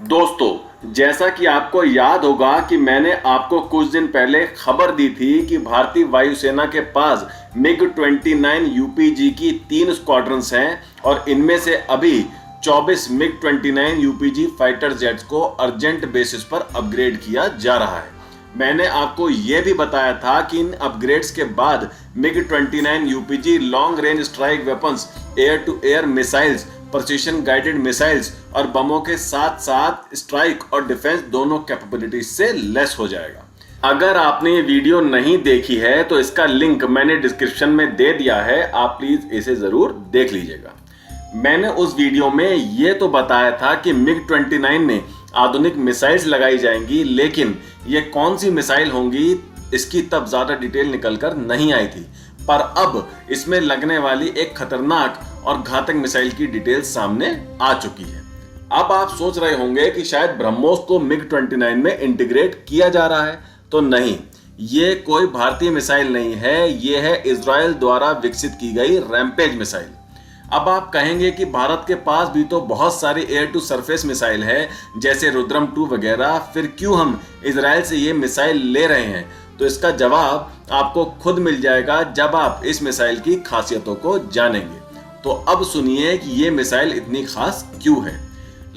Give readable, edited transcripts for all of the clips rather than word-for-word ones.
दोस्तों, जैसा कि आपको याद होगा कि मैंने आपको कुछ दिन पहले खबर दी थी कि भारतीय वायुसेना के पास मिग-29 यूपीजी की 3 स्क्वाड्रंस हैं और इनमें से अभी 24 मिग-29 यूपीजी फाइटर जेट्स को अर्जेंट बेसिस पर अपग्रेड किया जा रहा है। मैंने आपको यह भी बताया था कि इन अपग्रेड्स के बाद मिग-29 UPG long range strike weapons, air to air missiles, precision guided missiles और बमों के साथ साथ स्ट्राइक और डिफेंस दोनों कैपेबिलिटीज से लेस हो जाएगा। अगर आपने ये वीडियो नहीं देखी है तो इसका लिंक मैंने डिस्क्रिप्शन में दे दिया है, आप प्लीज इसे जरूर देख लीजिएगा। मैंने उस वीडियो में ये तो बताया था कि मिग-29 में आधुनिक मिसाइल्स लगाई जाएंगी, लेकिन ये कौन सी मिसाइल होंगी इसकी तब ज्यादा डिटेल निकलकर नहीं आई थी। पर अब इसमें लगने वाली एक खतरनाक और घातक मिसाइल की डिटेल सामने आ चुकी है। अब आप सोच रहे होंगे कि शायद ब्रह्मोस को मिग-29 में इंटीग्रेट किया जा रहा है, तो नहीं, ये कोई भारतीय मिसाइल नहीं है, ये है इजराइल द्वारा विकसित की गई रैम्पेज मिसाइल। अब आप कहेंगे कि भारत के पास भी तो बहुत सारी एयर टू सरफेस मिसाइल है जैसे रुद्रम 2 वगैरह, फिर क्यों हम इजराइल से ये मिसाइल ले रहे हैं? तो इसका जवाब आपको खुद मिल जाएगा जब आप इस मिसाइल की खासियतों को जानेंगे। तो अब सुनिए कि ये मिसाइल इतनी खास क्यों है।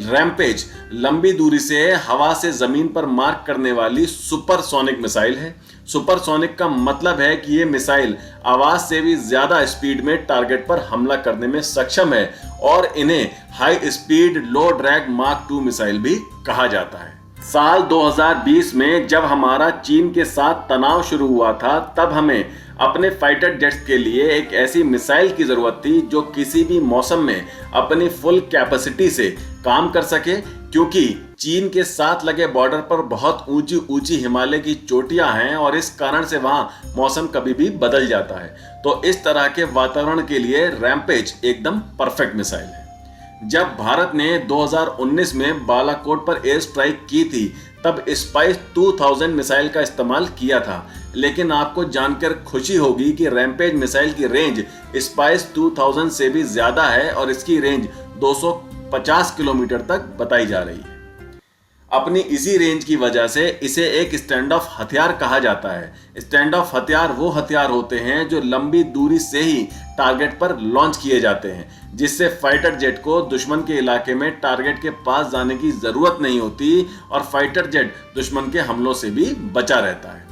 रैम्पेज लंबी दूरी से हवा से जमीन पर मार्क करने वाली सुपरसोनिक मिसाइल है। सुपरसोनिक का मतलब है कि ये मिसाइल आवाज से भी ज्यादा स्पीड में टारगेट पर हमला करने में सक्षम है और इन्हें हाई स्पीड लो ड्रैग मार्क 2 मिसाइल भी कहा जाता है। साल 2020 में जब हमारा चीन के साथ तनाव शुरू हुआ था, तब हमें अपने फाइटर जेट्स के लिए एक ऐसी मिसाइल की जरूरत थी जो किसी भी मौसम में अपनी फुल कैपेसिटी से काम कर सके, क्योंकि चीन के साथ लगे बॉर्डर पर बहुत ऊंची ऊंची हिमालय की चोटियां हैं और इस कारण से वहां मौसम कभी भी बदल जाता है। तो इस तरह के वातावरण के लिए रैम्पेज एकदम परफेक्ट मिसाइल है। जब भारत ने 2019 में बालाकोट पर एयर स्ट्राइक की थी, तब स्पाइस 2000 मिसाइल का इस्तेमाल किया था, लेकिन आपको जानकर खुशी होगी कि रैम्पेज मिसाइल की रेंज स्पाइस 2000 से भी ज्यादा है और इसकी रेंज 250 किलोमीटर तक बताई जा रही है। अपनी इसी रेंज की वजह से इसे एक स्टैंड ऑफ हथियार कहा जाता है। स्टैंड ऑफ हथियार वो हथियार होते हैं जो लंबी दूरी से ही टारगेट पर लॉन्च किए जाते हैं, जिससे फाइटर जेट को दुश्मन के इलाके में टारगेट के पास जाने की जरूरत नहीं होती और फाइटर जेट दुश्मन के हमलों से भी बचा रहता है।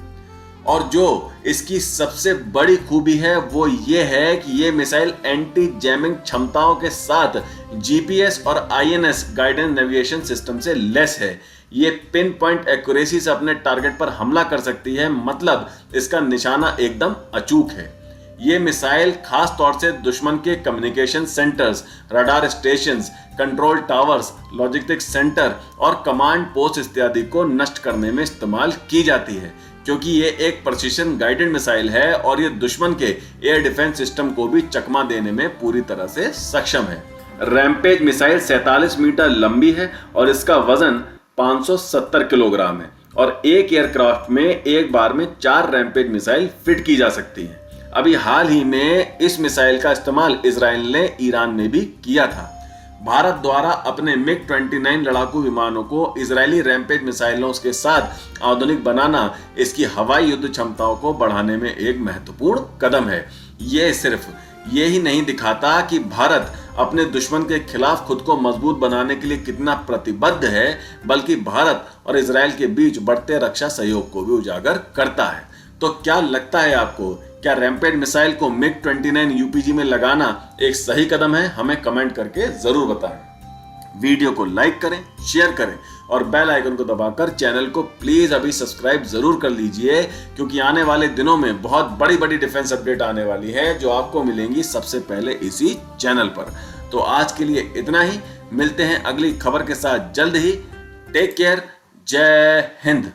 और जो इसकी सबसे बड़ी खूबी है वो ये है कि ये मिसाइल एंटी जैमिंग क्षमताओं के साथ जीपीएस और आईएनएस गाइडेंस नेविगेशन सिस्टम से लेस है। ये पिन पॉइंट एक्यूरेसी से अपने टारगेट पर हमला कर सकती है, मतलब इसका निशाना एकदम अचूक है। ये मिसाइल खास तौर से दुश्मन के communication centres, radar stations, control towers, logistics centre और कमांड पोस्ट इत्यादि को नष्ट करने में इस्तेमाल की जाती है, क्योंकि ये एक प्रिसीशन गाइडेड मिसाइल है और ये दुश्मन के एयर डिफेंस सिस्टम को भी चकमा देने में पूरी तरह से सक्षम है। रैम्पेज मिसाइल 47 मीटर लंबी है और इसका वजन 570 किलोग्राम है और एक एयरक्राफ्ट में एक बार में 4 रैम्पेज मिसाइल फिट की जा सकती हैं। अभी हाल ही में इस मिसाइल का इस्तेमाल इजराइल ने ईरान में भी किया था। भारत द्वारा अपने मिग-29 लड़ाकू विमानों को इजरायली रैम्पेज मिसाइलों के साथ आधुनिक बनाना इसकी हवाई युद्ध क्षमताओं को बढ़ाने में एक महत्वपूर्ण कदम है। ये सिर्फ ये ही नहीं दिखाता कि भारत अपने दुश्मन के खिलाफ खुद को मजबूत बनाने के लिए कितना प्रतिबद्ध है, बल्कि भारत और इजराइल के बीच बढ़ते रक्षा सहयोग को भी उजागर करता है। तो क्या लगता है आपको, क्या रैम्पेज मिसाइल को मिग-29 यूपीजी में लगाना एक सही कदम है? हमें कमेंट करके जरूर बताएं। वीडियो को लाइक करें, शेयर करें और बेल आइकन को दबाकर चैनल को प्लीज अभी सब्सक्राइब जरूर कर लीजिए, क्योंकि आने वाले दिनों में बहुत बड़ी बड़ी डिफेंस अपडेट आने वाली है जो आपको मिलेंगी सबसे पहले इसी चैनल पर। तो आज के लिए इतना ही, मिलते हैं अगली खबर के साथ जल्द ही। टेक केयर, जय हिंद।